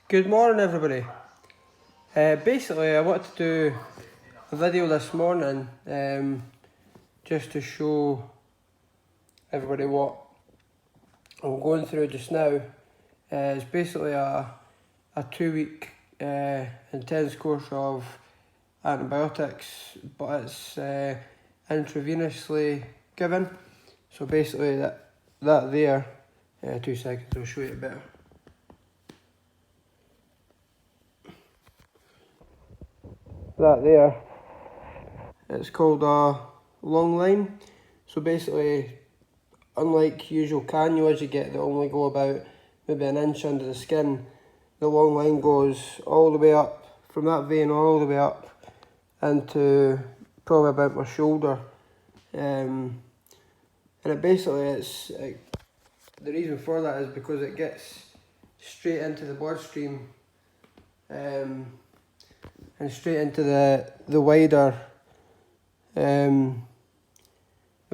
Good morning, everybody. Basically, I wanted to do a video this morning just to show everybody what I'm going through just now. It's basically a 2-week intense course of antibiotics, but it's intravenously given. So basically that there, 2 seconds, I'll show you it better. That there, it's called a long line. So basically, unlike usual cannulas you get that only go about maybe an inch under the skin, the long line goes all the way up, from that vein all the way up into probably about my shoulder. And it basically, the reason for that is because it gets straight into the bloodstream and straight into the wider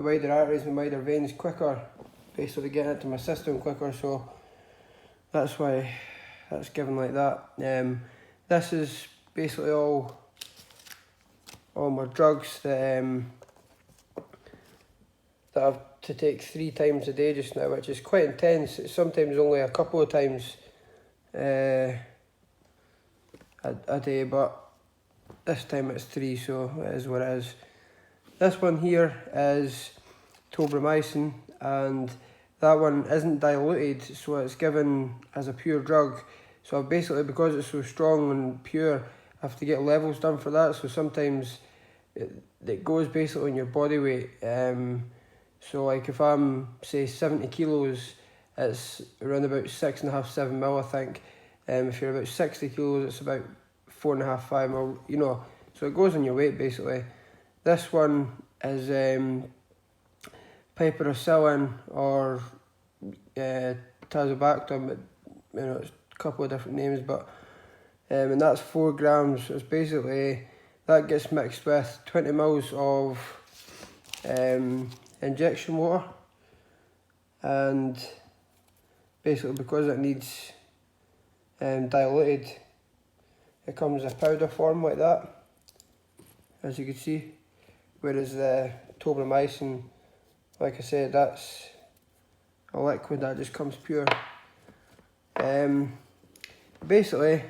arteries and wider veins quicker, basically get into my system quicker, so that's why that's given like that. This is basically all my drugs that I have to take 3 times a day just now, which is quite intense. It's sometimes only a couple of times a day, but this time it's 3, so it is what it is. This one here is tobramycin, and that one isn't diluted, so it's given as a pure drug. So basically, because it's so strong and pure, I have to get levels done for that. So sometimes it goes basically on your body weight. So like if I'm, say, 70 kilos, it's around about 6.5, 7 mil, I think. If you're about 60 kilos, it's about 4.5, 5 mil, you know. So it goes on your weight basically. This one is piperacillin or tazobactam, but you know, it's a couple of different names, but and that's 4 grams. It's basically, that gets mixed with 20 mils of injection water, and basically because it needs diluted, it comes in a powder form like that, as you can see, whereas the tobramycin, like I said, that's a liquid that just comes pure. Basically,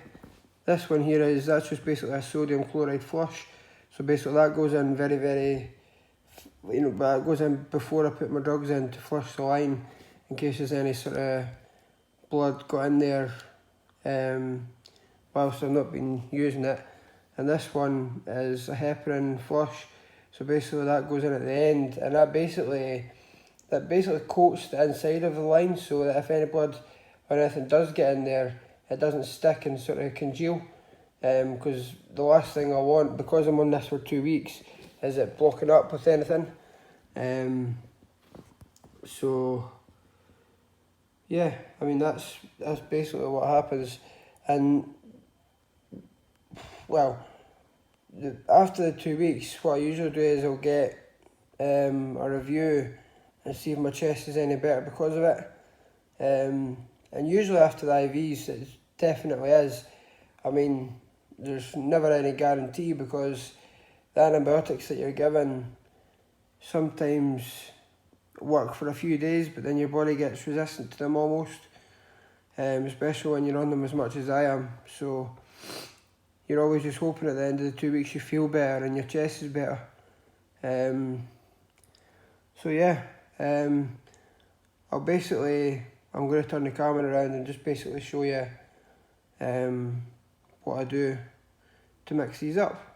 this one here that's just basically a sodium chloride flush. So basically that goes in very, you know, but it goes in before I put my drugs in to flush the line, in case there's any sort of blood got in there whilst I've not been using it. And this one is a heparin flush. So basically that goes in at the end, and that basically coats the inside of the line, so that if any blood or anything does get in there, it doesn't stick and sort of congeal. Because the last thing I want, because I'm on this for 2 weeks, is it blocking up with anything. So yeah, I mean that's basically what happens. And well, after the 2 weeks, what I usually do is I'll get a review and see if my chest is any better because of it. And usually after the IVs, it definitely is. I mean, there's never any guarantee, because the antibiotics that you're given sometimes work for a few days, but then your body gets resistant to them almost, especially when you're on them as much as I am. So you're always just hoping at the end of the 2 weeks you feel better and your chest is better. So yeah, I'm going to turn the camera around and just basically show you what I do to mix these up.